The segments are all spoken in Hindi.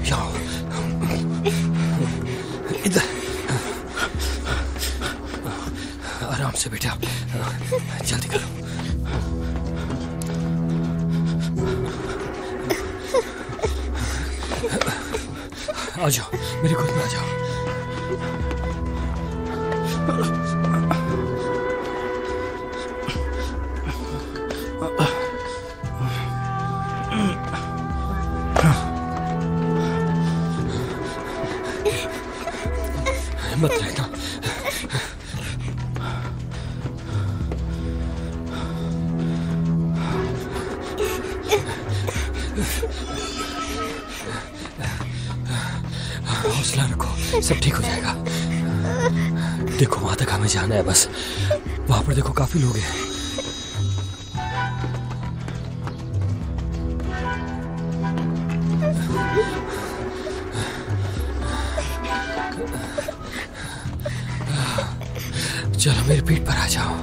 जाओ इधर, आराम से बेटा, जल्दी करो। आ जाओ, मेरी गोद में आ जाओ। मत रहना। हौसला रखो, सब ठीक हो जाएगा। देखो वहां तक हमें जाना है बस। वहां पर देखो काफी लोग हैं। चलो मेरे पीठ पर आ जाओ।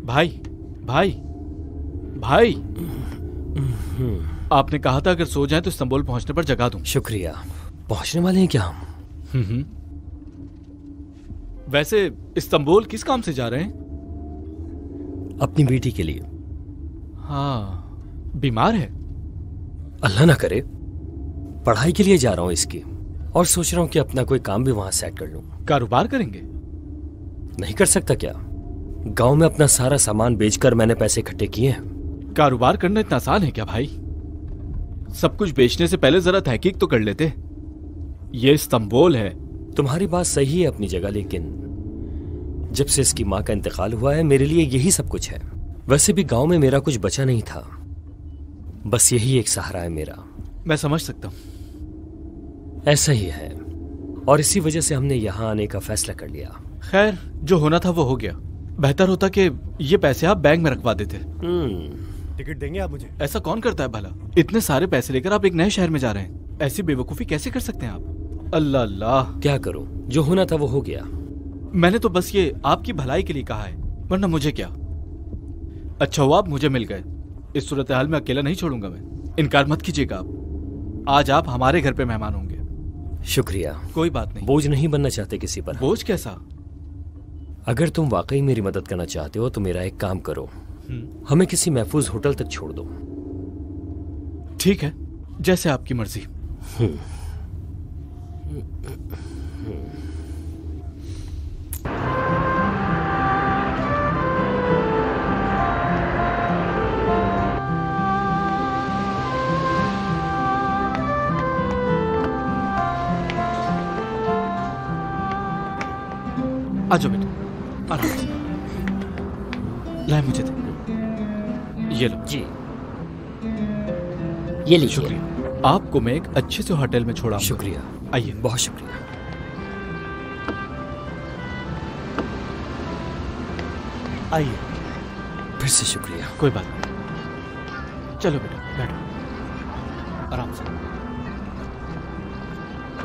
भाई भाई भाई, आपने कहा था अगर सो जाए तो इस्तांबुल पहुंचने पर जगा दूं। शुक्रिया। पहुंचने वाले हैं क्या हम? वैसे इस्तांबुल किस काम से जा रहे हैं? अपनी बेटी के लिए। हाँ, बीमार है? अल्लाह ना करे। पढ़ाई के लिए जा रहा हूं इसकी, और सोच रहा हूं कि अपना कोई काम भी वहां सेट कर लूं। कारोबार करेंगे? नहीं कर सकता क्या? गांव में अपना सारा सामान बेचकर मैंने पैसे इकट्ठे किए हैं। कारोबार करना इतना आसान है क्या भाई? सब कुछ बेचने से पहले जरा तहकीक तो कर लेते। ये इस्तांबुल है। तुम्हारी बात सही है अपनी जगह, लेकिन जब से इसकी माँ का इंतकाल हुआ है मेरे लिए यही सब कुछ है। वैसे भी गांव में मेरा कुछ बचा नहीं था, बस यही एक सहारा है मेरा। मैं समझ सकता हूं। ऐसा ही है, और इसी वजह से हमने यहाँ आने का फैसला कर लिया। खैर, जो होना था वो हो गया। बेहतर होता कि ये पैसे आप बैंक में रखवा देते। टिकट देंगे आप मुझे? ऐसा कौन करता है भला? इतने सारे पैसे लेकर आप एक नए शहर में जा रहे हैं, ऐसी बेवकूफी कैसे कर सकते हैं आप? अल्लाह अल्लाह। क्या करूं, जो होना था वो हो गया। मैंने तो बस ये आपकी भलाई के लिए कहा है, वरना मुझे क्या। अच्छा हुआ आप मुझे मिल गए। इस सूरत हाल में अकेला नहीं छोड़ूंगा मैं। इनकार मत कीजिएगा आप। आज आप हमारे घर पे मेहमान होंगे। शुक्रिया। कोई बात नहीं। बोझ नहीं बनना चाहते किसी पर। बोझ कैसा? अगर तुम वाकई मेरी मदद करना चाहते हो तो मेरा एक काम करो, हमें किसी महफूज होटल तक छोड़ दो। ठीक है, जैसे आपकी मर्जी। आ जाओ बेटा, आराम से। लाए मुझे दे। ये लो। जी, ये लीजिए। शुक्रिया। आपको मैं एक अच्छे से होटल में छोड़ा। शुक्रिया। आइए। बहुत शुक्रिया। आइए। फिर से शुक्रिया। कोई बात नहीं। चलो बेटा, बैठो आराम से।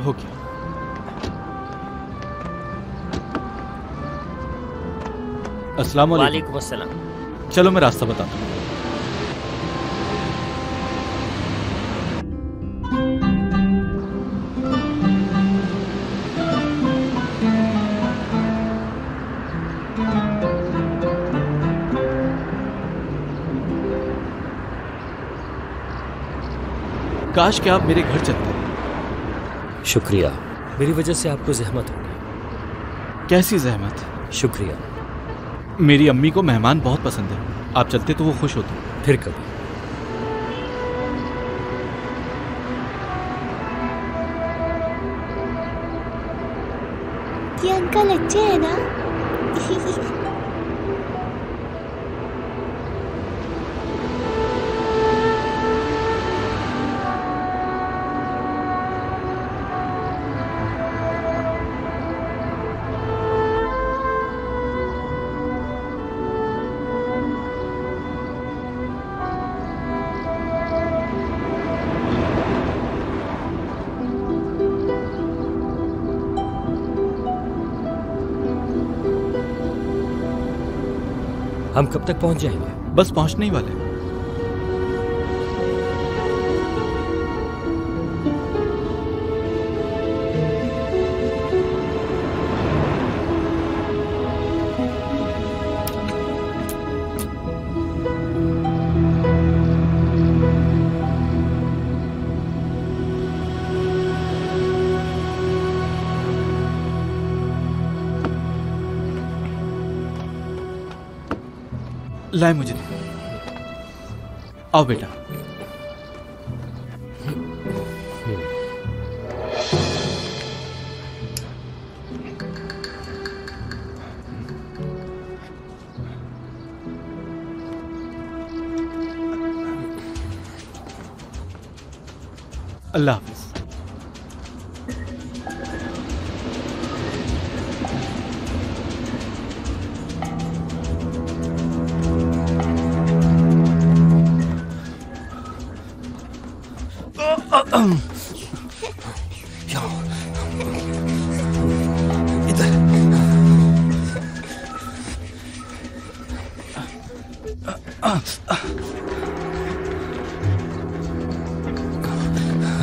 हो गया। अस्सलाम वालेकुम। अस्सलाम। चलो मैं रास्ता बताता हूँ। काश कि आप मेरे घर चलते। शुक्रिया, मेरी वजह से आपको जहमत होगी। कैसी जहमत? शुक्रिया। मेरी अम्मी को मेहमान बहुत पसंद है, आप चलते तो वो खुश होती। फिर कभी। ये अंकल अच्छे हैं ना? हम कब तक पहुंच जाएंगे? बस पहुंचने ही वाले हैं। लाए मुझे दे। आओ बेटा। अल्लाह हाफिज।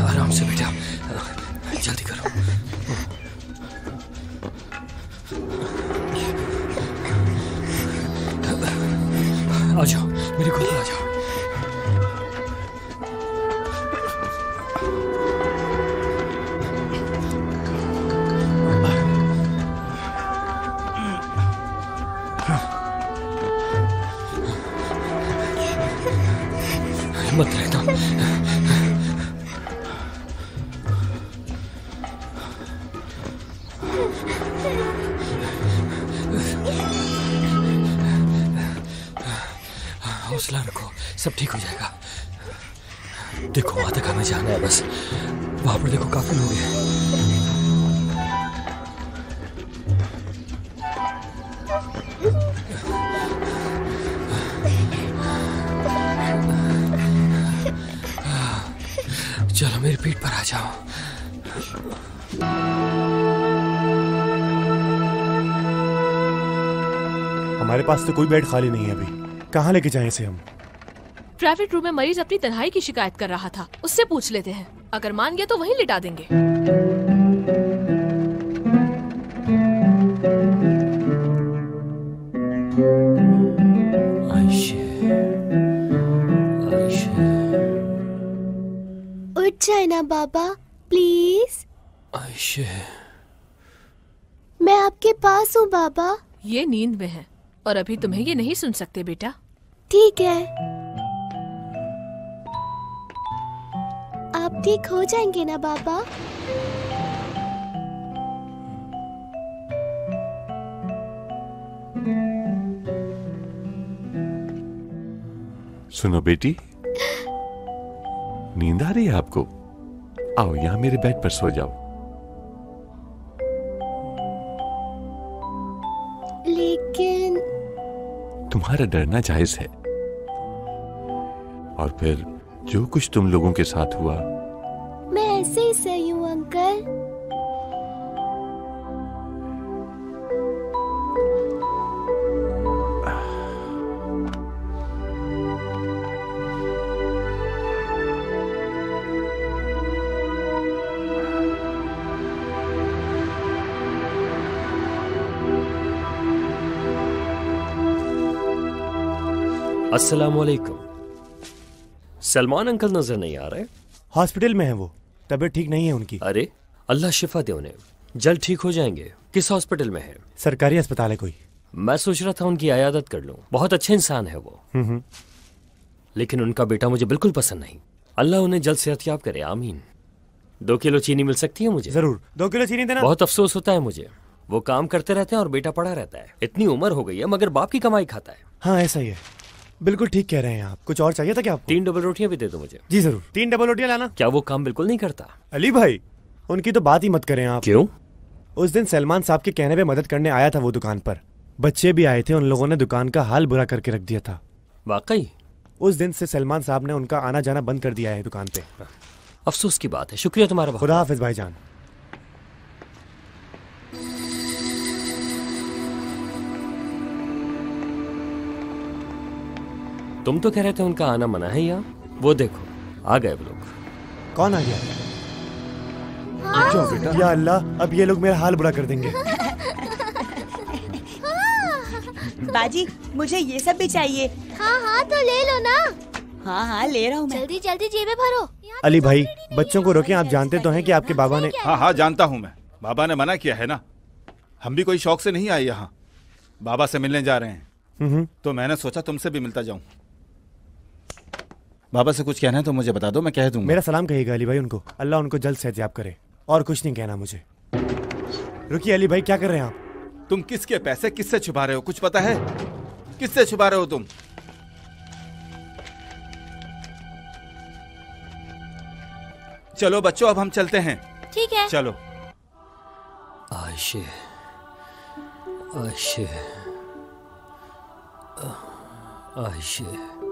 आराम से बेटा, जल्दी करो। आ जाओ, मेरे गोद में आ जाओ। हिम्मत रहना। हौसला रखो, सब ठीक हो जाएगा। देखो वहां तक हमें जाना है, बस वहां पर देखो काफी लोग हैं। चलो मेरी पीठ पर आ जाओ। हमारे पास तो कोई बेड खाली नहीं है अभी, कहाँ लेके जाएं इसे हम? प्राइवेट रूम में मरीज अपनी तन्हाई की शिकायत कर रहा था, उससे पूछ लेते हैं। अगर मान गया तो वहीं लिटा देंगे। उठ जाए ना बाबा, प्लीज। आयशे, मैं आपके पास हूँ बाबा। ये नींद में है और अभी तुम्हें ये नहीं सुन सकते बेटा। ठीक है, आप ठीक हो जाएंगे ना बाबा? सुनो बेटी, नींद आ रही है आपको? आओ यहाँ मेरे बेड पर सो जाओ। लेकिन तुम्हारा डरना जायज है, और फिर जो कुछ तुम लोगों के साथ हुआ। मैं ऐसे ही सही हूँ अंकल। अस्सलामुअलैकुम। सलमान अंकल नजर नहीं आ रहे? हॉस्पिटल में है वो, तबीयत ठीक नहीं है उनकी। अरे अल्लाह शिफा दे उन्हें, जल्द ठीक हो जाएंगे। किस हॉस्पिटल में है? सरकारी अस्पताल है कोई। मैं सोच रहा था उनकी अयादत कर लूं, बहुत अच्छे इंसान है वो। लेकिन उनका बेटा मुझे बिल्कुल पसंद नहीं। अल्लाह उन्हें जल्द सेहतयाब करे, आमीन। 2 किलो चीनी मिल सकती है मुझे? जरूर, 2 किलो चीनी देना। बहुत अफसोस होता है मुझे, वो काम करते रहते हैं और बेटा पड़ा रहता है। इतनी उम्र हो गई है मगर बाप की कमाई खाता है। हाँ ऐसा ही है, बिल्कुल ठीक कह रहे हैं आप। कुछ और चाहिए था क्या आपको? 3 डबल रोटियां भी दे दो मुझे। जी जरूर, 3 डबल रोटियां लाना। क्या वो काम बिल्कुल नहीं करता? अली भाई, उनकी तो बात ही मत करें आप। क्यों? उस दिन सलमान साहब के कहने पे मदद करने आया था वो दुकान पर। बच्चे भी आए थे, उन लोगों ने दुकान का हाल बुरा करके रख दिया था। वाकई? उस दिन से सलमान साहब ने उनका आना जाना बंद कर दिया है दुकान पे। अफसोस की बात है। शुक्रिया तुम्हारा बहुत। खुदा हाफिज भाईजान। तुम तो कह रहे थे उनका आना मना है यहाँ, वो देखो आ गए वो लोग। कौन आ गया? बेटा, या अल्लाह, अब ये लोग मेरा हाल बुरा कर देंगे। बाजी, मुझे ये सब भी चाहिए। हाँ हाँ तो ले लो ना। हाँ हाँ ले रहा हूँ मैं। जल्दी जल्दी जेबें भरो। अली भाई, बच्चों को रोकें। आप जानते तो हैं कि आपके बाबा ने। हाँ हाँ जानता हूँ मैं, बाबा ने मना किया है ना। हम भी कोई शौक से नहीं आए यहाँ, बाबा से मिलने जा रहे हैं। तो मैंने सोचा तुमसे भी मिलता जाऊँ। बाबा से कुछ कहना है तो मुझे बता दो, मैं कह दूंगा। मेरा सलाम कहिएगा अली भाई उनको, अल्लाह उनको जल्द सेहतयाब करे। और कुछ नहीं कहना मुझे। रुकिए अली भाई, क्या कर रहे हैं आप? तुम किसके पैसे किससे छुपा रहे हो, कुछ पता है? किससे छुपा रहे हो तुम? चलो बच्चों, अब हम चलते हैं। ठीक है। चलो। Ayse, Ayse, Ayse.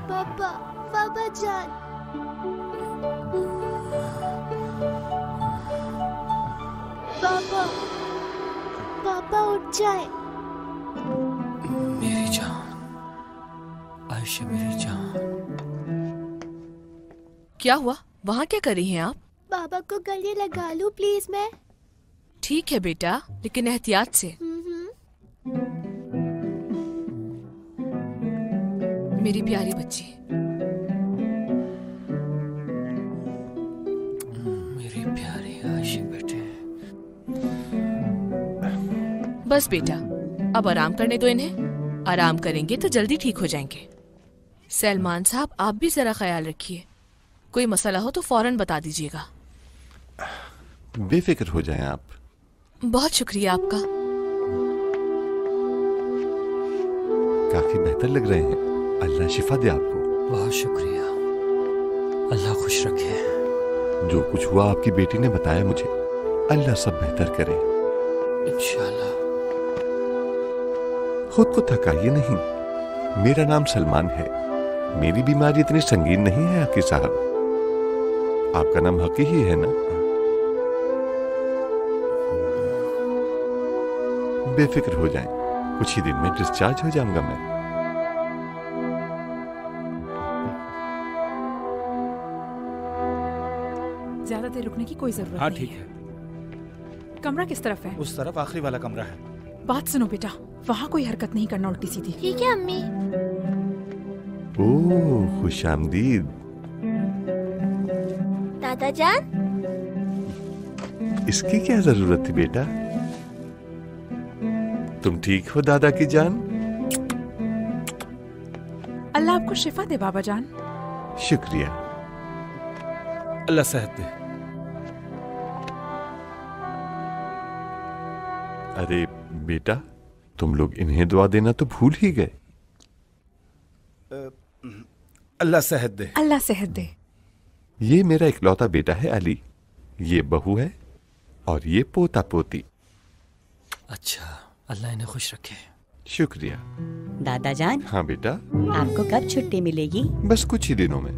पापा, पापा जान। पापा, पापा उठ जाए। मेरी जान, आयशे मेरी जान। क्या हुआ? वहाँ क्या कर रही हैं आप? पापा को गले लगा लूं प्लीज मैं? ठीक है बेटा, लेकिन एहतियात से। मेरी प्यारी बच्ची। मेरी प्यारी आयशे बेटे। बस बेटा, अब आराम करने दो इन्हें। आराम करेंगे तो जल्दी ठीक हो जाएंगे। सलमान साहब, आप भी जरा ख्याल रखिए। कोई मसला हो तो फौरन बता दीजिएगा। बेफिक्र हो जाएं आप। बहुत शुक्रिया आपका। काफी बेहतर लग रहे हैं, अल्लाह शिफा दे आपको। बहुत शुक्रिया, अल्लाह खुश रखे। जो कुछ हुआ आपकी बेटी ने बताया मुझे, अल्लाह सब बेहतर करे इंशाल्लाह। खुद को थकाइए नहीं। मेरा नाम सलमान है, मेरी बीमारी इतनी संगीन नहीं है हकी साहब। आपका नाम हकी ही है ना? बेफिक्र हो जाएं, कुछ ही दिन में डिस्चार्ज हो जाऊंगा मैं। ज्यादा देर रुकने की कोई जरूरत हाँ नहीं ठीक है। है। कमरा किस तरफ है? उस तरफ आखिरी वाला कमरा है। बात सुनो बेटा, वहाँ कोई हरकत नहीं करना उल्टी सीधी। ठीक है अम्मी। ओह खुशामदीद। दादा जान। इसकी क्या जरूरत थी बेटा? तुम ठीक हो दादा की जान? अल्लाह आपको शिफा दे बाबा जान। शुक्रिया। अल्लाह सेहत दे। अरे बेटा, तुम लोग इन्हें दुआ देना तो भूल ही गए। अल्लाह सेहत दे। अल्लाह सेहत दे। ये मेरा इकलौता बेटा है अली, ये बहू है और ये पोता पोती। अच्छा, अल्लाह इन्हें खुश रखे। शुक्रिया। दादा जान। हाँ बेटा। आपको कब छुट्टी मिलेगी? बस कुछ ही दिनों में।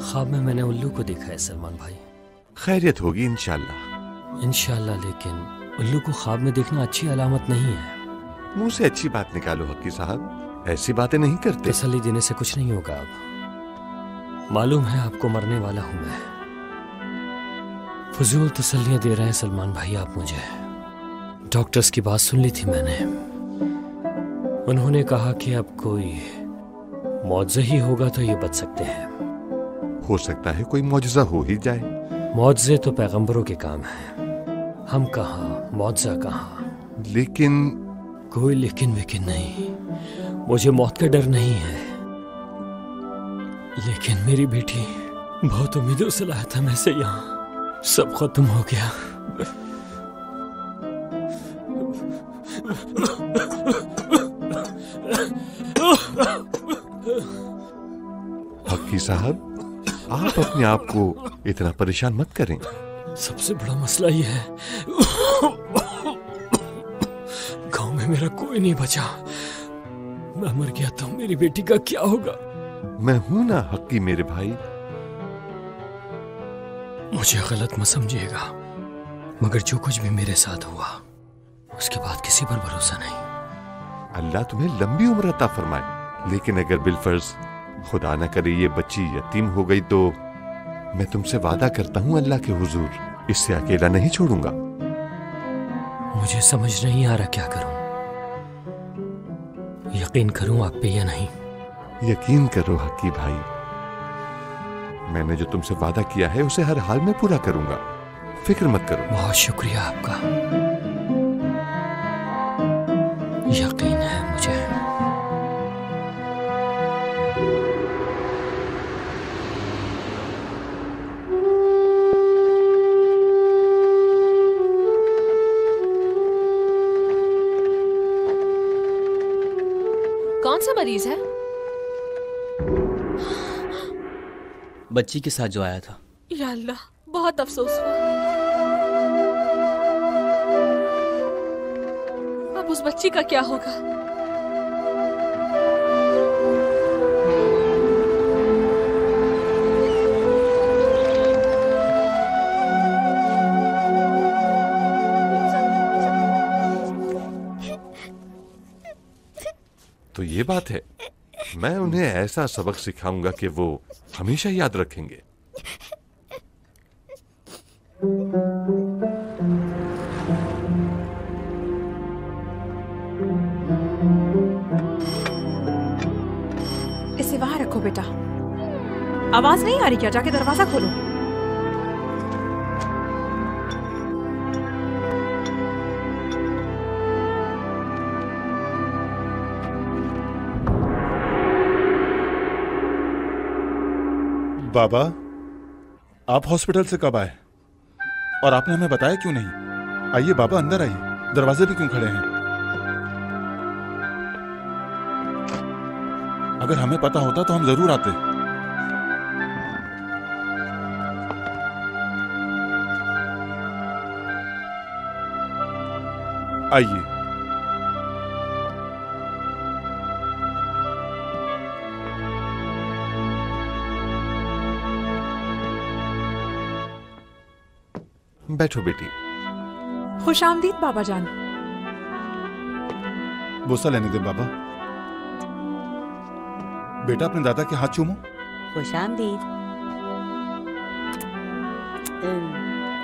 ख्वाब में मैंने उल्लू को देखा है सलमान भाई। खैरियत होगी इंशाल्लाह। इंशाल्लाह, लेकिन उल्लू को ख्वाब में देखना अच्छी अलामत नहीं है। मुंह से अच्छी बात निकालो हकी साहब, ऐसी बातें नहीं करते। तसल्ली देने से कुछ नहीं होगा। अब मालूम है आपको मरने वाला हूं मैं। फजूल तसल्लियां दे रहे हैं सलमान भाई आप मुझे। डॉक्टर्स की बात सुन ली थी मैंने, उन्होंने कहा कि अब कोई मौजज़ा ही होगा तो ये बच सकते हैं। हो सकता है कोई मौजज़ा हो ही जाए। मौजज़े तो पैगंबरों के काम है, हम कहाँ, मौजज़ा कहाँ। लेकिन कोई लेकिन वेकिन नहीं, मुझे मौत का डर नहीं है। लेकिन मेरी बेटी, बहुत उम्मीदों से लाया था मैं इसे यहाँ, सब खत्म हो गया। हक्की साहब, आप अपने आप को इतना परेशान मत करें। सबसे बड़ा मसला ये है, गांव में मेरा कोई नहीं बचा। मैं मर गया तो मेरी बेटी का क्या होगा? मैं हूं ना हक्की मेरे भाई। मुझे गलत मत समझिएगा, मगर जो कुछ भी मेरे साथ हुआ उसके बाद किसी पर भरोसा नहीं। अल्लाह तुम्हें लंबी उम्र अता फरमाए। लेकिन अगर बिलफर्ज खुदा न करे ये बच्ची यतीम हो गई तो मैं तुमसे वादा करता हूँ अल्लाह के हुजूर, इससे अकेला नहीं छोड़ूंगा। मुझे समझ नहीं आ रहा क्या करूं, यकीन करूं आप पे या नहीं। यकीन करो हक्की भाई, मैंने जो तुमसे वादा किया है उसे हर हाल में पूरा करूंगा, फिक्र मत करो। बहुत शुक्रिया आपका, यकीन है मुझे। कौन सा मरीज है? बच्ची के साथ जो आया था। या अल्लाह, बहुत अफसोस हुआ। अब उस बच्ची का क्या होगा? तो ये बात है, मैं उन्हें ऐसा सबक सिखाऊंगा कि वो हमेशा याद रखेंगे। इसे वहां रखो बेटा। आवाज नहीं आ रही क्या? जाके दरवाजा खोलो। बाबा, आप हॉस्पिटल से कब आए और आपने हमें बताया क्यों नहीं? आइए बाबा, अंदर आइए। दरवाजे पे क्यों खड़े हैं? अगर हमें पता होता तो हम जरूर आते। आइए। बैठो बेटी। खुश आमदीद बाबा जान। बोसा लेने दे बाबा। बेटा, अपने दादा के हाथ चूमो। खुशामदीद।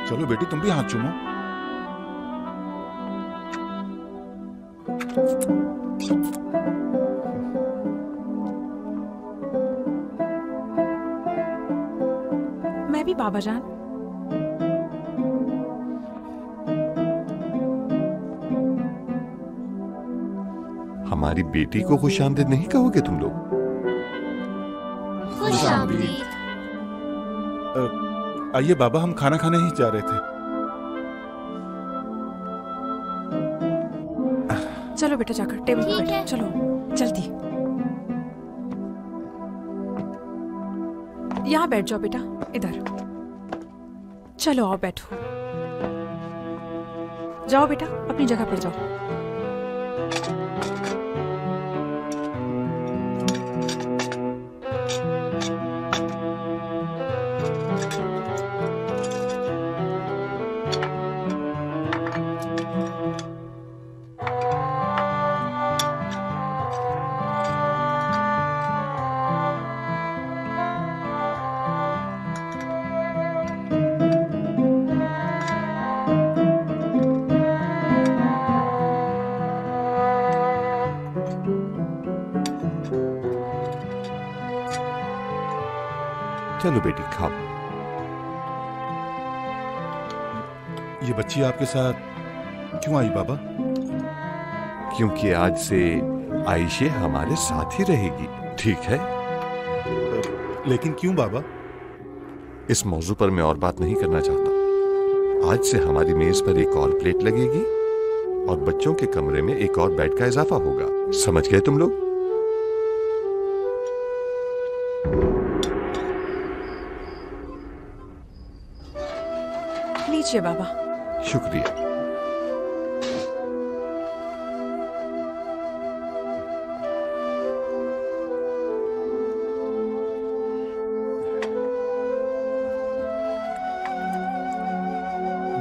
चलो बेटी, तुम भी हाथ चूमो। मैं भी बाबा जान। हमारी बेटी को खुशामदीद नहीं कहोगे तुम लोग? खुशामदीद। आइए बाबा, हम खाना खाने ही जा रहे थे। चलो बेटा, जाकर टेबल पर ठीक है। बैठो। चलो जल्दी। यहाँ बैठ जाओ बेटा, इधर। चलो आओ बैठो। जाओ बेटा, अपनी जगह पर जाओ। चलो बेटी खाओ। ये बच्ची आपके साथ क्यों आई बाबा? क्योंकि आज से आयशे हमारे साथ ही रहेगी, ठीक है? लेकिन क्यों बाबा? इस मौजू पर मैं और बात नहीं करना चाहता। आज से हमारी मेज पर एक और प्लेट लगेगी और बच्चों के कमरे में एक और बेड का इजाफा होगा। समझ गए तुम लोग? लीजिए बाबा। शुक्रिया।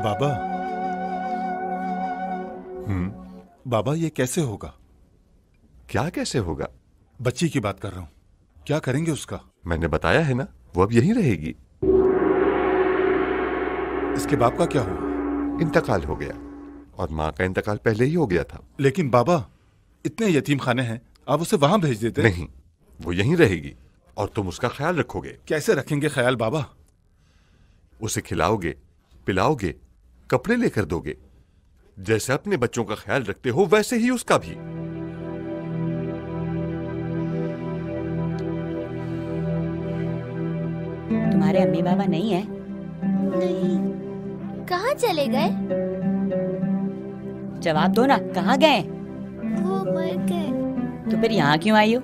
बाबा। बाबा ये कैसे होगा? क्या कैसे होगा? बच्ची की बात कर रहा हूं। क्या करेंगे उसका? मैंने बताया है ना, वो अब यहीं रहेगी। इसके बाप का क्या हुआ? इंतकाल हो गया और माँ का इंतकाल पहले ही हो गया था। लेकिन बाबा, इतने यतीम खाने हैं, आप उसे वहां भेज देते। नहीं, वो यहीं रहेगी और तुम उसका ख्याल रखोगे। कैसे रखेंगे ख्याल बाबा? उसे खिलाओगे, पिलाओगे, कपड़े लेकर दोगे। जैसे अपने बच्चों का ख्याल रखते हो वैसे ही उसका भी। तुम्हारे अम्मी बाबा नहीं है? नहीं। कहाँ चले गए? जवाब दो ना, कहाँ गए? वो मर गए। तो फिर यहाँ क्यों आई हो?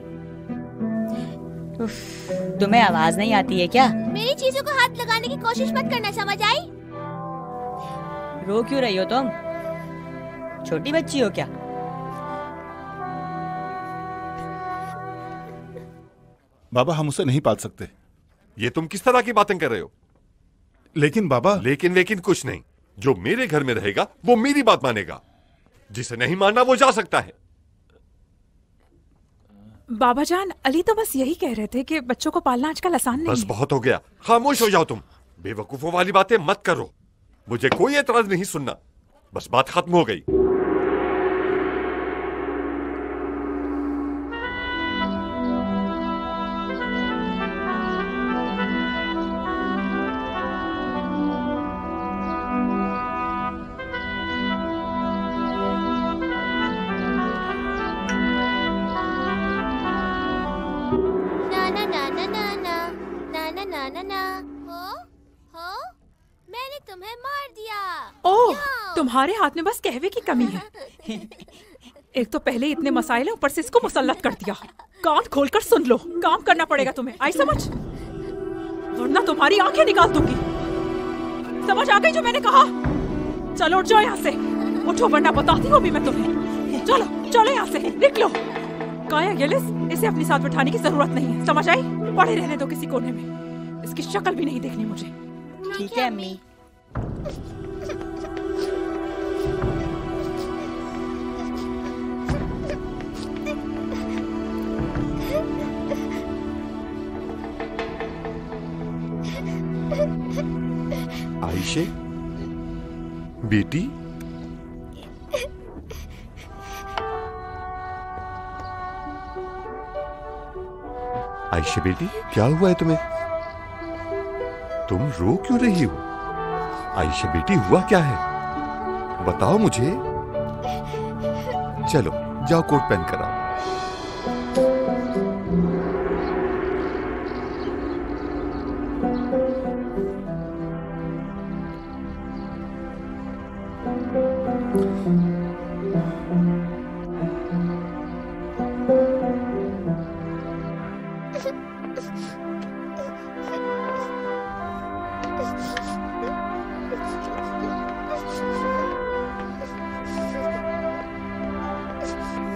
तुम्हें आवाज नहीं आती है क्या? मेरी चीजों को हाथ लगाने की कोशिश मत करना, समझ आई? रो क्यों रही हो तुम? छोटी बच्ची हो क्या? बाबा, हम उसे नहीं पाल सकते। ये तुम किस तरह की बातें कर रहे हो? लेकिन बाबा। लेकिन कुछ नहीं। जो मेरे घर में रहेगा वो मेरी बात मानेगा। जिसे नहीं मानना वो जा सकता है। बाबा जान, अली तो बस यही कह रहे थे कि बच्चों को पालना आजकल आसान नहीं बस है। बहुत हो गया, खामोश हो जाओ तुम। बेवकूफों वाली बातें मत करो। मुझे कोई एतराज नहीं सुनना। बस बात खत्म हो गई। मैंने तुम्हें मार दिया। ओह, तुम्हारे हाथ में बस कहवे की कमी है। एक तो पहले इतने मसाइल है, ऊपर से इसको मुसल्लत कर दिया। कान खोलकर सुन लो, काम करना पड़ेगा तुम्हें, आई समझ? वरना तुम्हारी आंखें निकाल दूंगी। समझ आ गई जो मैंने कहा? चलो उठ जाओ यहाँ से। उठो वरना बताती हूँ भी मैं तुम्हें। चलो चलो यहाँ से, निकलो। काया गिलिस, इसे अपने साथ बिठाने की जरूरत नहीं है, समझ आई? पड़े रहने दो किसी कोने में। इसकी शक्ल भी नहीं देखनी मुझे। ठीक है अम्मी। आयशे बेटी, आयशे बेटी, क्या हुआ है तुम्हें? तुम रो क्यों रही हो? आयशा बेटी, हुआ क्या है? बताओ मुझे। चलो जाओ, कोट पहन कर आओ।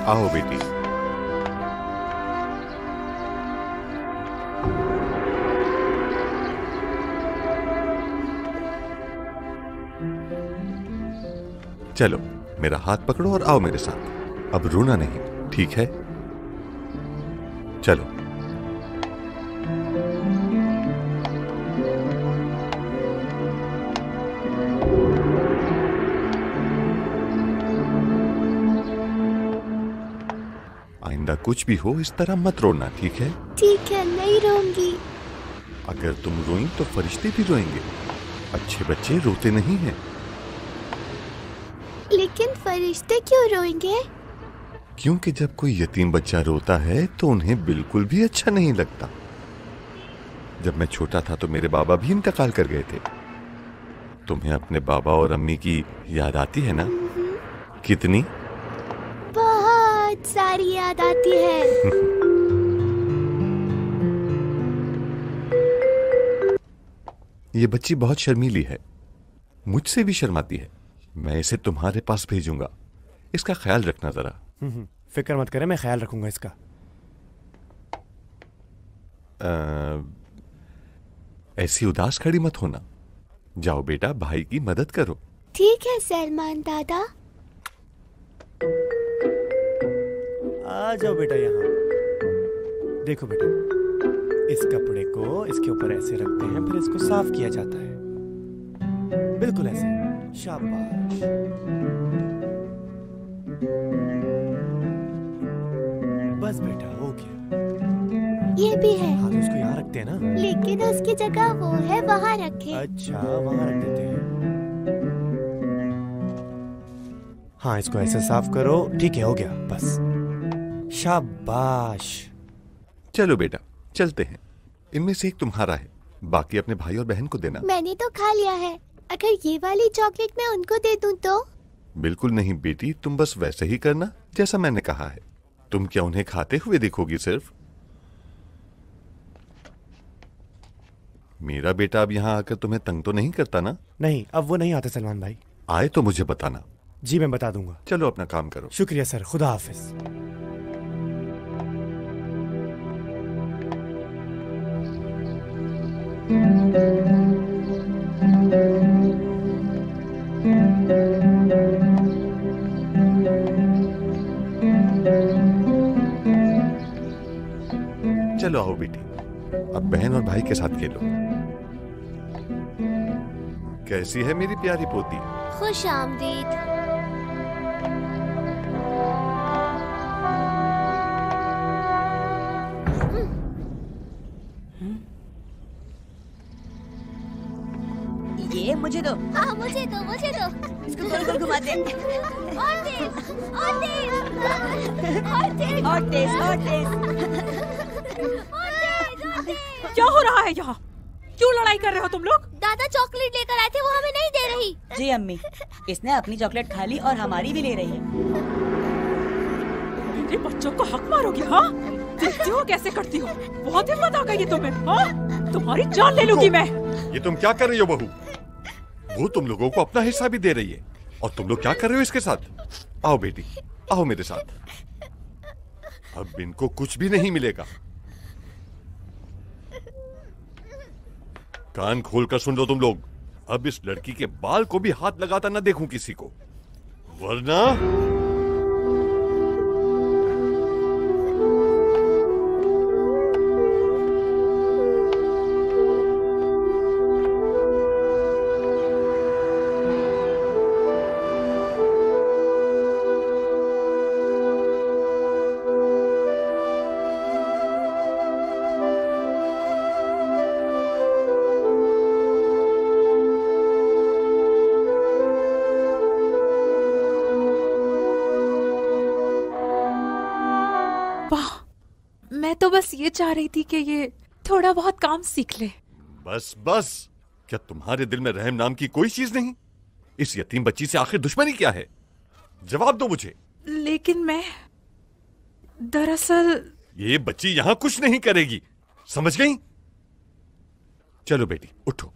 आओ बेटी। चलो मेरा हाथ पकड़ो और आओ मेरे साथ। अब रोना नहीं, ठीक है? चलो। आइंदा कुछ भी हो इस तरह मत रोना, ठीक है? ठीक है, नहीं रोऊंगी। अगर तुम रोई तो फरिश्ते भी रोएंगे। अच्छे बच्चे रोते नहीं हैं। लेकिन फरिश्ते क्यों रोएंगे? क्योंकि जब कोई यतीम बच्चा रोता है तो उन्हें बिल्कुल भी अच्छा नहीं लगता। जब मैं छोटा था तो मेरे बाबा भी इंतकाल कर गए थे। तुम्हें अपने बाबा और अम्मी की याद आती है ना? कितनी? बहुत सारी याद आती है। ये बच्ची बहुत शर्मीली है, मुझसे भी शर्माती है। मैं इसे तुम्हारे पास भेजूंगा, इसका ख्याल रखना जरा। फिक्र मत करें, मैं ख्याल रखूंगा इसका। ऐसी उदास खड़ी मत होना। जाओ बेटा, भाई की मदद करो। ठीक है सलमान दादा। आ जाओ बेटा यहाँ। देखो बेटा, इस कपड़े को इसके ऊपर ऐसे रखते हैं, फिर इसको साफ किया जाता है, बिल्कुल ऐसे। शाबाश। बस बेटा, हो गया। ये भी है। हाँ तो इसको यहाँ रखते हैं ना। लेकिन उसकी जगह वो है, वहाँ रखे। अच्छा, वहाँ रख देते हैं। हाँ, इसको ऐसे साफ करो। ठीक है, हो गया, बस। शाबाश। चलो बेटा, चलते हैं। इनमें से एक तुम्हारा है, बाकी अपने भाई और बहन को देना। मैंने तो खा लिया है। अगर ये वाली चॉकलेट मैं उनको दे दूं तो? बिल्कुल नहीं बेटी, तुम बस वैसे ही करना जैसा मैंने कहा है। तुम क्या उन्हें खाते हुए देखोगी सिर्फ? मेरा बेटा अब यहाँ आकर तुम्हें तंग तो नहीं करता ना? नहीं, अब वो नहीं आते सलमान भाई। आए तो मुझे बताना। जी मैं बता दूंगा। चलो अपना काम करो। शुक्रिया सर, खुदा हाफिज। चलो आओ बेटी, अब बहन और भाई के साथ खेलो। कैसी है मेरी प्यारी पोती? खुश आमदीद। ये मुझे दो। हाँ मुझे दो, मुझे दो। इसको गोल गोल घुमा दे। और तेज, और तेज, और तेज, और तेज, और तेज। क्या हो रहा है यहाँ? क्यों लड़ाई कर रहे हो तुम लोग? दादा चॉकलेट लेकर आए थे, वो हमें नहीं दे रही। जी अम्मी, इसने अपनी चॉकलेट खा ली और हमारी भी ले रही है। मेरे बच्चों को हक मारोगी? हाँ, देखती हो कैसे करती हो। बहुत हिम्मत आ गई है तुम्हें। हाँ, तुम्हारी जान ले लूंगी मैं। ये तुम क्या कर रही हो बहू? वो तुम लोगों को अपना हिस्सा भी दे रही है, और तुम लोग क्या कर रहे हो इसके साथ? आओ बेटी, आओ मेरे साथ। अब इनको कुछ भी नहीं मिलेगा। कान खोलकर सुन लो तुम लोग। अब इस लड़की के बाल को भी हाथ लगाता ना देखूं किसी को, वरना मैं तो बस ये चाह रही थी कि ये थोड़ा बहुत काम सीख ले। बस बस, क्या तुम्हारे दिल में रहम नाम की कोई चीज नहीं? इस यतीम बच्ची से आखिर दुश्मनी क्या है? जवाब दो मुझे। लेकिन मैं दरअसल ये बच्ची यहां कुछ नहीं करेगी, समझ गई? चलो बेटी उठो,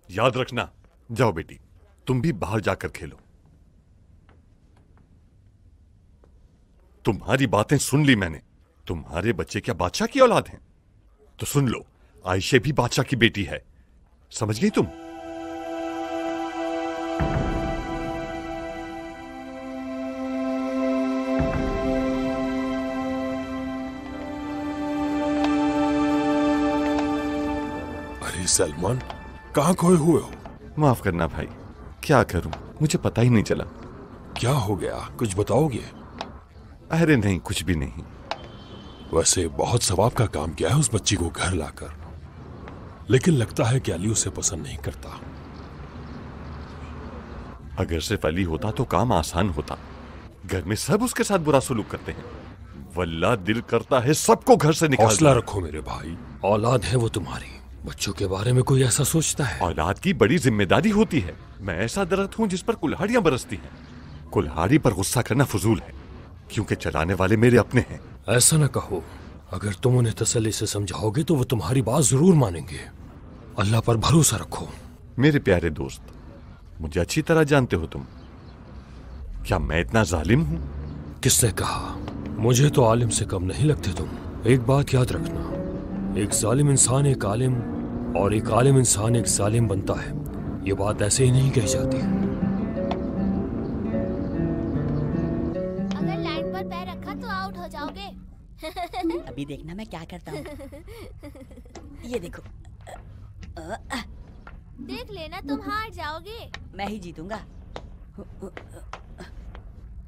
याद रखना। जाओ बेटी, तुम भी बाहर जाकर खेलो। तुम्हारी बातें सुन ली मैंने। तुम्हारे बच्चे क्या बादशाह की औलाद हैं? तो सुन लो, आयशे भी बादशाह की बेटी है, समझ गई तुम? अरे सलमान, कहां खोए हुए हो? माफ करना भाई, क्या करूं, मुझे पता ही नहीं चला। क्या हो गया, कुछ बताओगे? अरे नहीं, कुछ भी नहीं। वैसे बहुत सवाब का काम किया है उस बच्ची को घर लाकर। लेकिन लगता है कि अली उसे पसंद नहीं करता। अगर सिर्फ अली होता तो काम आसान होता। घर में सब उसके साथ बुरा सलूक करते हैं। वल्लाह दिल करता है सबको घर से निकाल। हौसला रखो मेरे भाई, औलाद है वो तुम्हारी। बच्चों के बारे में कोई ऐसा सोचता है? औलाद की बड़ी जिम्मेदारी होती है। मैं ऐसा दरख्त हूँ जिस पर कुल्हाड़ियां बरसती हैं। कुल्हाड़ी पर गुस्सा करना फजूल है, क्योंकि चलाने वाले मेरे अपने हैं। ऐसा न कहो। अगर तुम उन्हें तसल्ली से समझाओगे तो वो तुम्हारी बात जरूर मानेंगे। अल्लाह पर भरोसा रखो। मेरे प्यारे दोस्त, मुझे अच्छी तरह जानते हो तुम। क्या मैं इतना जालिम हूँ? किसने कहा? मुझे तो आलिम से कम नहीं लगते तुम। एक बात याद रखना, एक जालिम इंसान एक आलिम और एक आलिम इंसान एक जालिम बनता है। ये बात ऐसे ही नहीं कही जाती। अगर लाइन पर पैर रखा तो आउट हो जाओगे। अभी देखना मैं क्या करता हूँ। ये देखो। देख लेना तुम हार जाओगे। मैं ही जीतूंगा।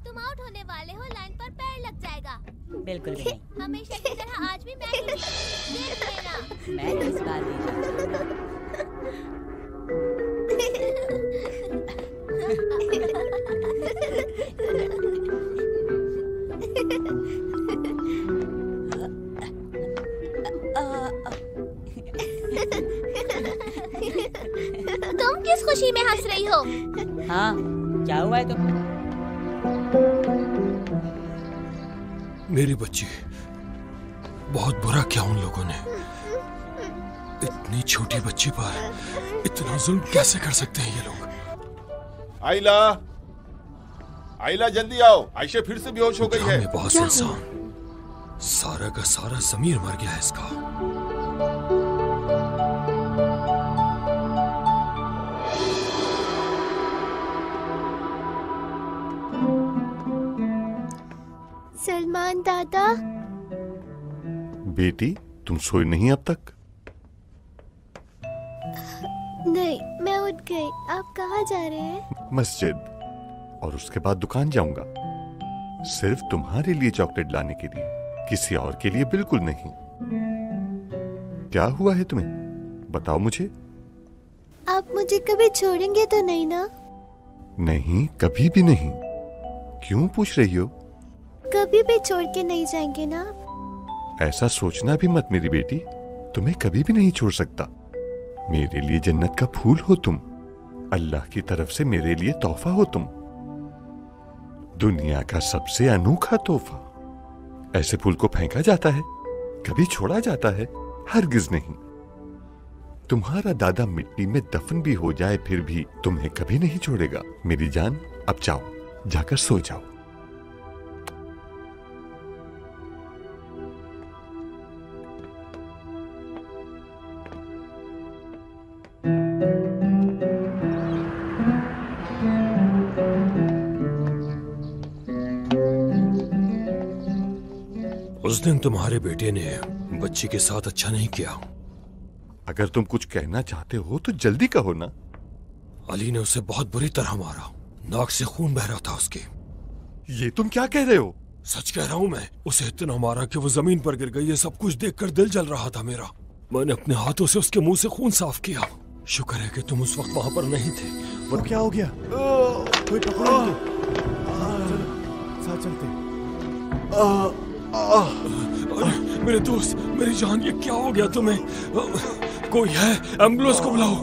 तुम आउट होने वाले हो, लाइन पर पैर लग जाएगा। बिल्कुल भी नहीं। हमेशा की तरह आज भी मैं ही देख लेना। मैं इस बार नहीं तुम किस खुशी में हंस रही हो? हाँ, क्या हुआ है तुम? मेरी बच्ची, बहुत बुरा किया उन लोगों ने। इतनी छोटी बच्ची पर इतना जुल्म कैसे कर सकते हैं ये लोग? आइला, आइला जल्दी आओ। आयशा फिर से बेहोश हो गई है। बहुत इंसान, सारा का सारा ज़मीर मर गया है इसका। सलमान दादा। बेटी, तुम सोई नहीं अब तक? नहीं, मैं उठ गई। आप कहाँ जा रहे हैं? मस्जिद, और उसके बाद दुकान जाऊंगा। सिर्फ तुम्हारे लिए चॉकलेट लाने के लिए, किसी और के लिए बिल्कुल नहीं। क्या हुआ है तुम्हें? बताओ मुझे। आप मुझे कभी छोड़ेंगे तो नहीं ना? नहीं, कभी भी नहीं। क्यों पूछ रही हो? कभी भी छोड़ के नहीं जाएंगे ना? ऐसा सोचना भी मत मेरी बेटी। तुम्हें कभी भी नहीं छोड़ सकता। मेरे लिए जन्नत का फूल हो तुम। अल्लाह की तरफ से मेरे लिए तोहफा हो तुम। दुनिया का सबसे अनोखा तोहफा। ऐसे फूल को फेंका जाता है, कभी छोड़ा जाता है? हरगिज नहीं। तुम्हारा दादा मिट्टी में दफन भी हो जाए फिर भी तुम्हें कभी नहीं छोड़ेगा। मेरी जान, अब जाओ, जाकर सो जाओ। उस दिन तुम्हारे बेटे ने बच्ची के साथ अच्छा नहीं किया। अगर तुम कुछ कहना चाहते हो तो जल्दी कहो ना। अली ने उसे बहुत बुरी तरह मारा। नाक से खून बह रहा था उसके। ये तुम क्या कह रहे हो? सच कह रहा हूँ मैं। उसे इतना मारा कि वो जमीन पर गिर गई। ये सब कुछ देखकर दिल जल रहा था मेरा। मैंने अपने हाथों से उसके मुंह से खून साफ किया। शुक्र है कि तुम उस वक्त वहां पर नहीं थे। वो क्या हो गया? कोई पकड़ो इनको। साथ चलते। मेरे दोस्त, मेरी जान, ये क्या हो गया तुम्हें? कोई है? एम्बुलेंस को बुलाओ।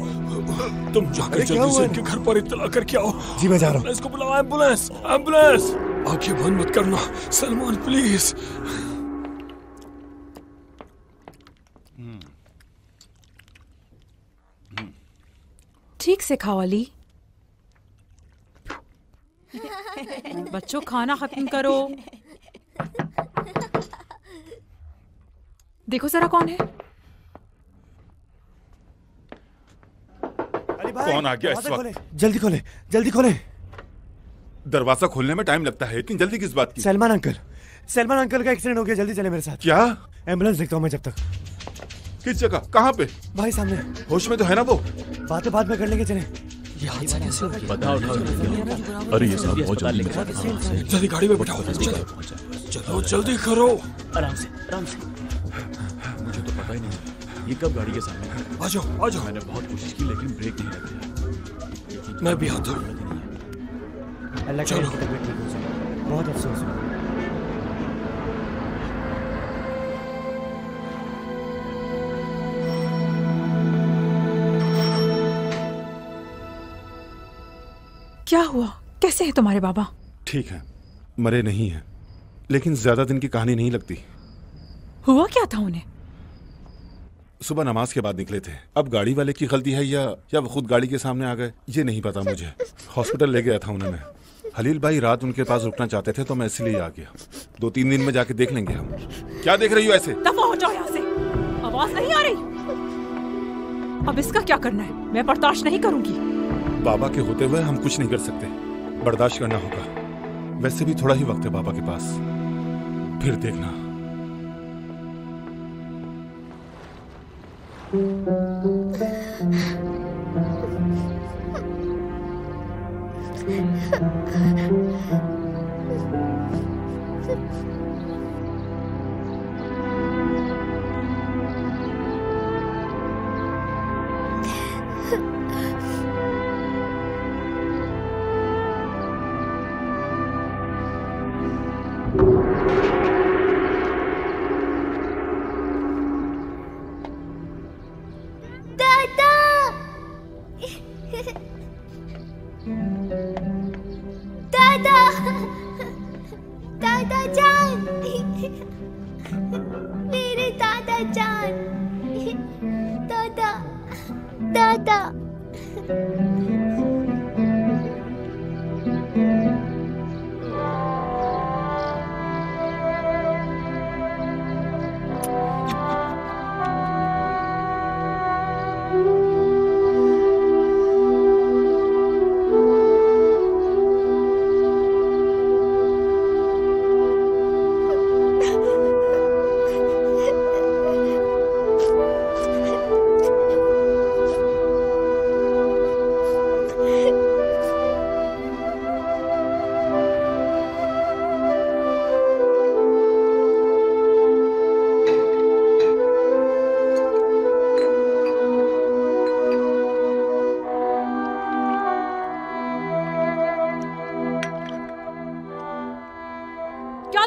तुम जाकर जल्दी से इनके घर पर इत्तला करके आओ। जी मैं जा रहा हूँ। एम्बुलेंस को बुलाओ। Ambulance, ambulance. आंखें बंद मत करना सलमान, प्लीज। ठीक से खाओ अली। बच्चों, खाना खत्म करो। देखो जरा कौन है। अली भाई, कौन आ गया इस वक्त? जल्दी खोले, जल्दी खोले। दरवाजा खोलने में टाइम लगता है, इतनी जल्दी किस बात की? सलमान अंकल, सलमान अंकल का एक्सीडेंट हो गया। जल्दी चले मेरे साथ। क्या? एम्बुलेंस देखता हूँ मैं जब तक। किस जगह? कहाँ पे? भाई सामने। होश में तो है ना वो? बातें बाद में कर लेंगे, चले। ये हादसा कैसे हो गया? बताओ। अरे ये सब बहुत जल्दी। जल्दी गाड़ी में बैठाओ। चलो जल्दी करो। आराम से, आराम से। मुझे तो पता ही नहीं। ये कब गाड़ी के सामने खड़ा? आ जाओ आ जाओ। मैंने बहुत कोशिश की लेकिन ब्रेक नहीं लगता। मैं भी आता हूँ। अल्लाह करे कि तबीयत ठीक हो जाए। बहुत अफसोस हुआ। क्या हुआ? कैसे है तुम्हारे बाबा? ठीक है, मरे नहीं हैं, लेकिन ज्यादा दिन की कहानी नहीं लगती। हुआ क्या था उन्हें? सुबह नमाज के बाद निकले थे। अब गाड़ी वाले की गलती है या वो खुद गाड़ी के सामने आ गए, ये नहीं पता मुझे। हॉस्पिटल ले गया था उन्होंने। हलील भाई रात उनके पास रुकना चाहते थे तो मैं इसलिए आ गया। 2-3 दिन में जाके देख लेंगे हम। क्या देख रही हो ऐसे? दफा हो जाओ यहाँ से, आवाज नहीं आ रही। अब इसका क्या करना है? मैं बर्दाश्त नहीं करूंगी। बाबा के होते हुए हम कुछ नहीं कर सकते, बर्दाश्त करना होगा। वैसे भी थोड़ा ही वक्त है बाबा के पास, फिर देखना।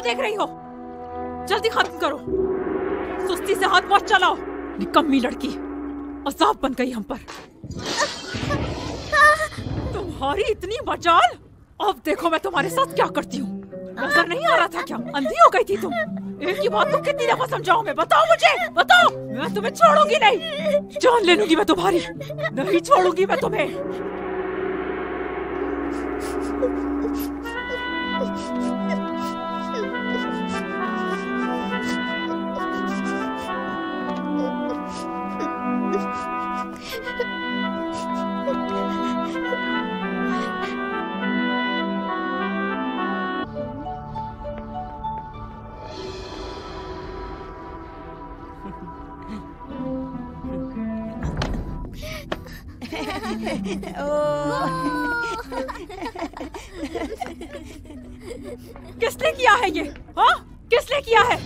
देख रही हो? जल्दी खत्म करो। सुस्ती से हाथ मत चलाओ। निकम्मी लड़की, अजाब बन गई हम पर। तुम्हारी इतनी मजाल। अब देखो मैं तुम्हारे साथ क्या करती हूँ। नजर नहीं आ रहा था क्या? अंधी हो गई थी तुम? एक ही बात को कितनी दफा समझाऊं मैं? बताओ मुझे, बताओ। मैं तुम्हें छोड़ूंगी नहीं। जान ले लूंगी मैं तुम्हारी। नहीं छोड़ूंगी मैं तुम्हें। किसने किया है ये? हाँ, किसने किया है?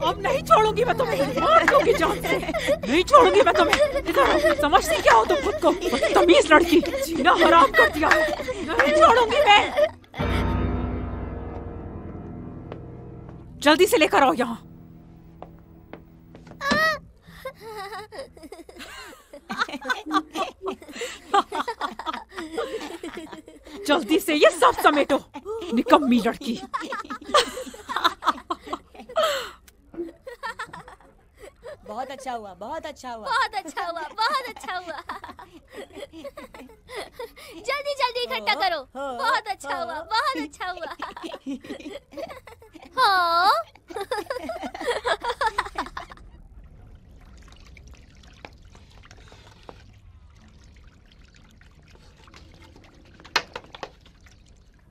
अब नहीं छोड़ूंगी मैं तुम्हें। मार दूंगी जान से। नहीं छोड़ूंगी मैं तुम्हें। इधर समझती क्या हो तुम खुद को? तमीज लड़की, जीना हराम कर दिया। नहीं छोड़ूंगी मैं। जल्दी से लेकर आओ यहाँ। जल्दी से ये सब समेटो, निकम्मी लड़की। बहुत अच्छा हुआ, बहुत अच्छा हुआ, बहुत अच्छा हुआ, बहुत अच्छा हुआ। जल्दी जल्दी इकट्ठा करो। बहुत अच्छा हुआ, बहुत अच्छा हुआ। हाँ।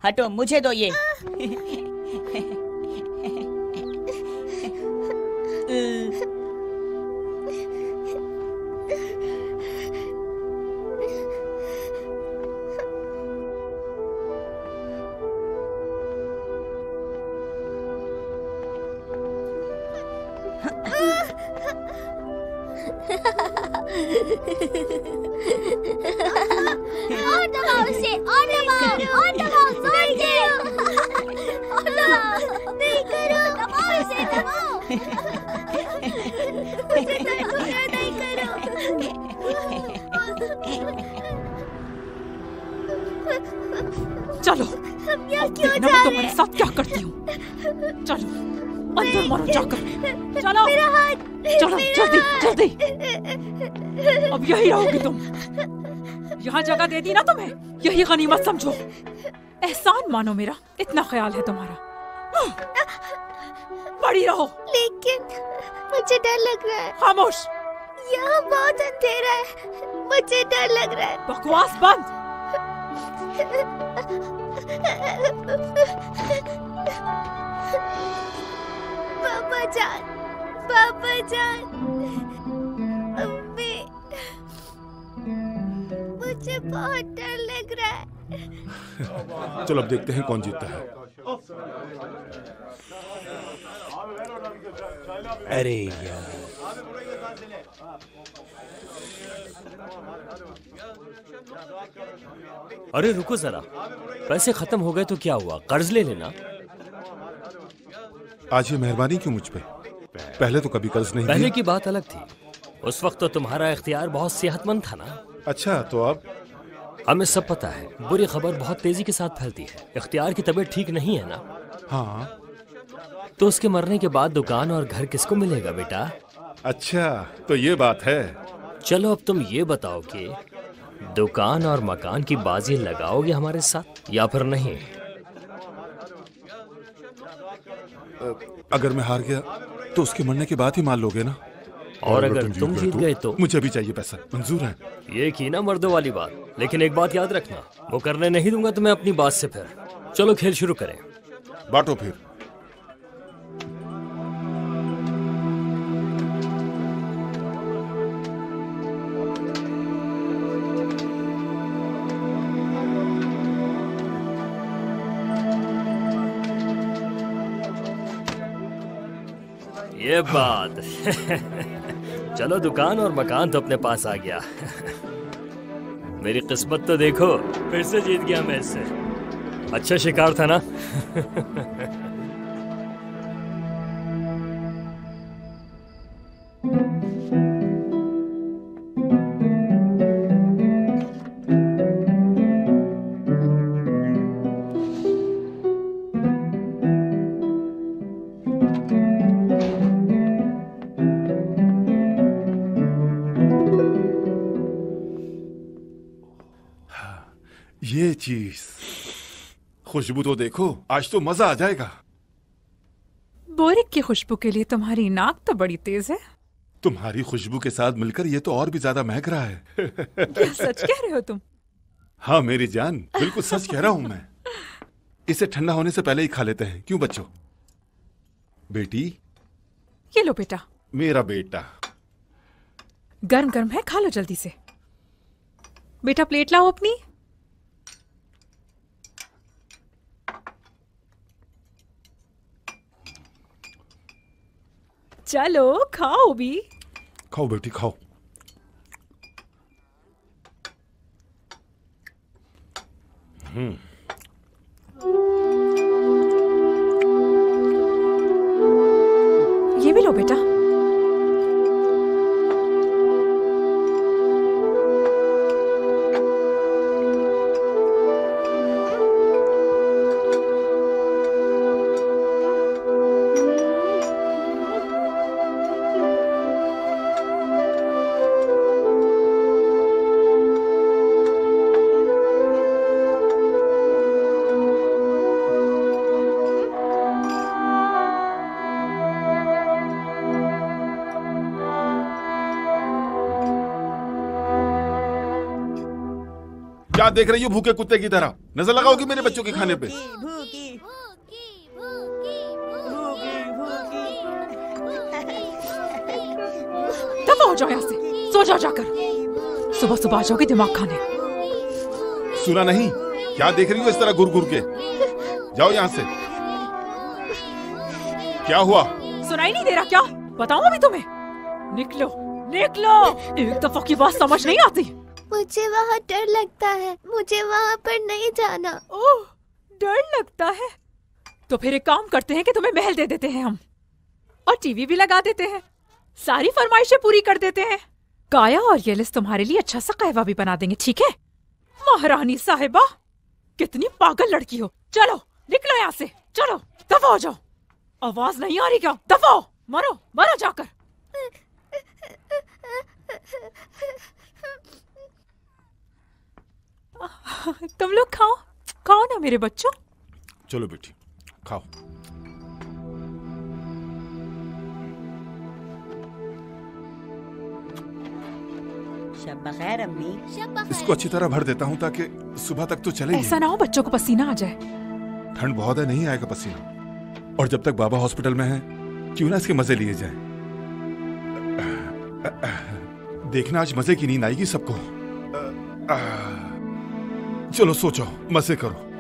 हटो, मुझे दो ये। और दबाओ उसे, और दबाओ, जोर से। और दबाओ, नहीं करो, दबाओ उसे, दबाओ। मुझे दर्द हो रहा है, नहीं करो। चलो, हम यहाँ अब क्यों देखना जा मैं रहे तुम्हारे हैं? साथ क्या करती हूँ। चलो, अंदर मारो जाकर। चलो, मेरा हाथ, चलो, जल्दी, जल्दी। अब यही रहोगी तुम। यहाँ जगह दे दी ना तुम्हें, यही गनीमत समझो। एहसान मानो मेरा, इतना ख्याल है तुम्हारा। पड़ी रहो। लेकिन मुझे डर लग रहा है। खामोश। यहाँ बहुत अंधेरा है, मुझे डर लग रहा है। बकवास बंद। पापा जान, अम्मी, मुझे बहुत डर लग रहा है। चलो अब देखते हैं कौन जीतता है। अरे यार, अरे रुको जरा, पैसे खत्म हो गए तो क्या हुआ, कर्ज ले लेना। आज ये मेहरबानी क्यों मुझ पे? पहले तो कभी कर्ज नहीं पहले दिया। की बात अलग थी, उस वक्त तो तुम्हारा इख्तियार बहुत सेहतमंद था ना। अच्छा, तो अब हमें सब पता है, बुरी खबर बहुत तेजी के साथ फैलती है। इख्तियार की तबीयत ठीक नहीं है ना। हाँ, तो उसके मरने के बाद दुकान और घर किसको मिलेगा बेटा? अच्छा तो ये बात है। चलो अब तुम ये बताओ कि दुकान और मकान की बाजी लगाओगे हमारे साथ या फिर नहीं? अगर मैं हार गया तो उसके मरने के बाद ही मान लोगे ना? और अगर तुम जीत गए तो? मुझे भी चाहिए पैसा, मंजूर है। ये की ना मर्दों वाली बात, लेकिन एक बात याद रखना, वो करने नहीं दूंगा तुम्हें अपनी बात से। फिर चलो खेल शुरू करें। बांटो फिर। ये बात चलो, दुकान और मकान तो अपने पास आ गया। मेरी किस्मत तो देखो, फिर से जीत गया मैं इससे। अच्छा शिकार था ना? ये चीज, खुशबू तो देखो, आज तो मजा आ जाएगा। बोरिक की खुशबू के लिए तुम्हारी नाक तो बड़ी तेज है। तुम्हारी खुशबू के साथ मिलकर ये तो और भी ज्यादा महक रहा है। क्या सच कह रहे हो तुम? हाँ मेरी जान, बिल्कुल सच कह रहा हूं मैं। इसे ठंडा होने से पहले ही खा लेते हैं, क्यों बच्चों? बेटी, ये लो बेटा। मेरा बेटा। गर्म गर्म है, खा लो जल्दी से। बेटा प्लेट लाओ अपनी। चलो खाओ भी। खाओ बेटी खाओ। ये भी लो बेटा। क्या देख रही हो भूखे कुत्ते की तरह? नजर लगाओगी मेरे बच्चों के खाने पे? दफा हो जाओ यहाँ से, सो जाओ जाकर। सुबह सुबह आ जाओगे दिमाग खाने। सुना नहीं? क्या देख रही हो इस तरह घुर घुर के? जाओ यहाँ से। क्या हुआ? सुनाई नहीं दे रहा क्या? बताऊं अभी तुम्हें? निकलो निकलो। एक दफा की बात समझ नहीं आती। मुझे वहाँ डर लगता है, मुझे वहाँ पर नहीं जाना। ओह, डर लगता है? तो फिर एक काम करते हैं कि तुम्हें महल दे देते हैं हम, और टीवी भी लगा देते हैं, सारी फरमाइशें पूरी कर देते हैं। काया और येलिस तुम्हारे लिए अच्छा सा कहवा भी बना देंगे, ठीक है? महारानी साहिबा, कितनी पागल लड़की हो। चलो निकलो यहाँ से, चलो दफा हो जाओ। आवाज नहीं आ रही क्या? दफा हो, मरो मरो जाकर। तुम लोग खाओ, खाओ ना मेरे बच्चों। चलो बेटी खाओ। शब बखैर अम्मी। इसको अच्छी तरह भर देता हूँ ताकि सुबह तक तो चले। ऐसा ना हो बच्चों को पसीना आ जाए। ठंड बहुत है, नहीं आएगा पसीना। और जब तक बाबा हॉस्पिटल में है, क्यों ना इसके मजे लिए जाए। देखना आज मजे की नींद आएगी सबको। चलो सो जाओ, मजे करो।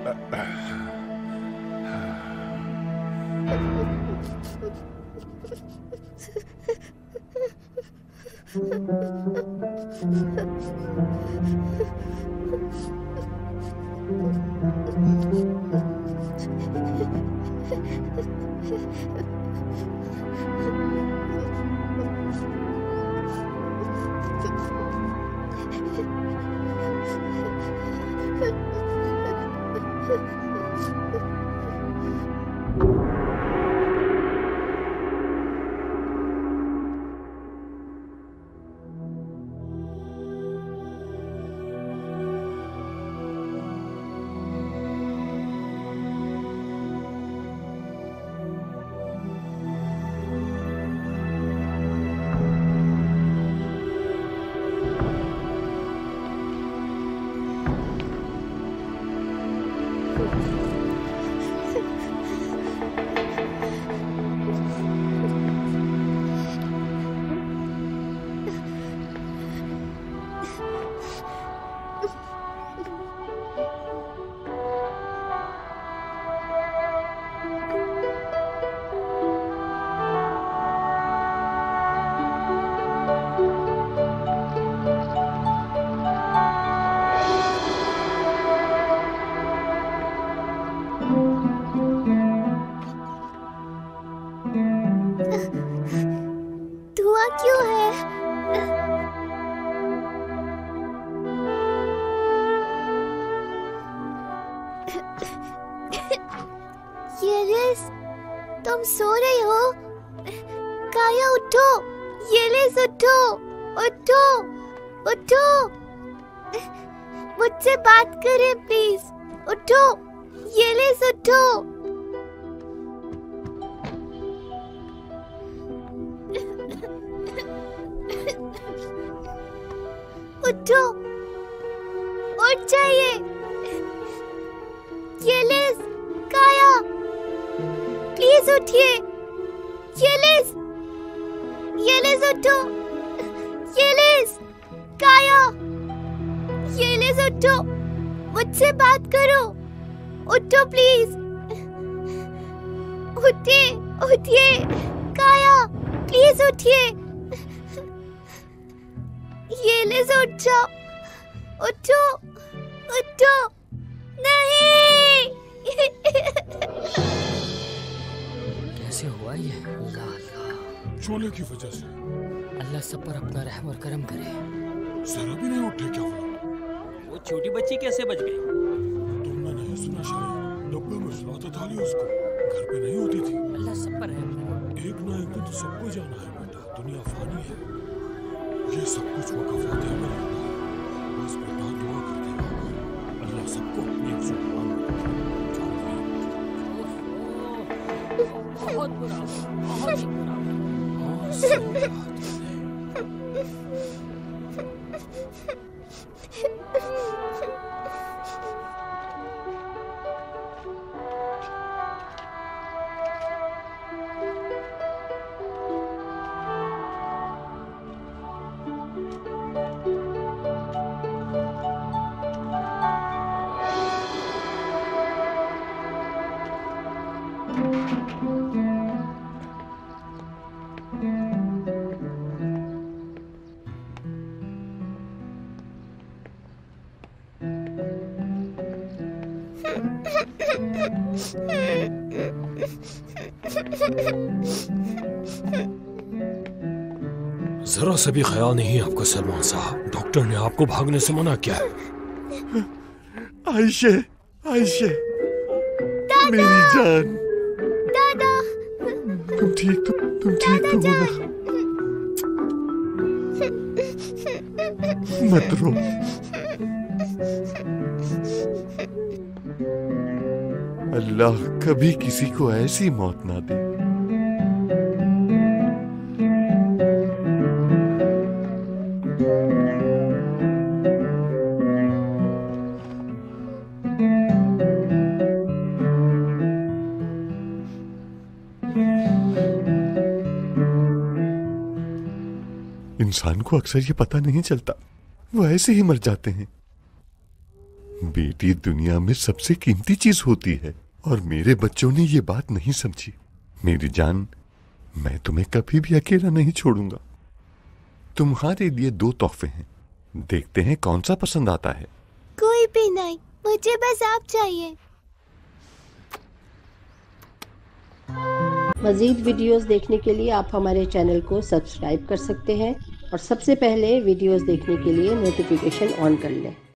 धुआं क्यों है? येलिस, तुम सो रही हो? काया उठो, येलिस उठो, उठो, उठो, मुझसे बात करें प्लीज। उठो, येलिस उठो। उठो, उठ जाइए। येलिस, काया, प्लीज उठिए। येलिस, येलिस उठो। येलिस, काया, येलिस उठो, मुझसे बात करो। उठो प्लीज, उठिए, उठिए। काया, प्लीज उठिए। येलिस उठ जाओ, उठो, उठो। नहीं। कैसे हुआ ये? अल्लाह अल्लाह। शोले की वजह से। अल्लाह सब पर अपना रहम और करम करे। जरा भी नहीं उठे क्या हुआ? वो छोटी बच्ची कैसे बच गई? तुमने नहीं सुना शायद? डब्बे में सुलाता था उसको, घर पे नहीं होती थी। अल्लाह सब पर रहम करे। एक ना एक दिन तो सबको जाना है बेटा, दुनिया फानी है। ये सब कुछ वक़्फ़ होते हैं मेरे अल्लाह। बस बेटा दुआ करते हैं, अल्लाह सबको अपनी जुबान में बहुत बुरा, बहुत ही बुरा। हाँ, सही बात है। जरा सा भी ख्याल नहीं है आपका सलमान साहब। डॉक्टर ने आपको भागने से मना किया है। आयशे, आयशे, मेरी जान, दादा, तुम ठीक तो हो ना? मत रो। अल्लाह कभी किसी को ऐसी मौत ना दे। इंसान को अक्सर ये पता नहीं चलता, वो ऐसे ही मर जाते हैं। बेटी दुनिया में सबसे कीमती चीज होती है और मेरे बच्चों ने ये बात नहीं समझी। मेरी जान, मैं तुम्हें कभी भी अकेला नहीं छोड़ूंगा। तुम्हारे लिए 2 तोहफे हैं, देखते हैं कौन सा पसंद आता है। कोई भी नहीं, मुझे बस आप चाहिए। मज़ीद वीडियोस देखने के लिए आप हमारे चैनल को सब्सक्राइब कर सकते हैं और सबसे पहले वीडियोस देखने के लिए नोटिफिकेशन ऑन कर लें।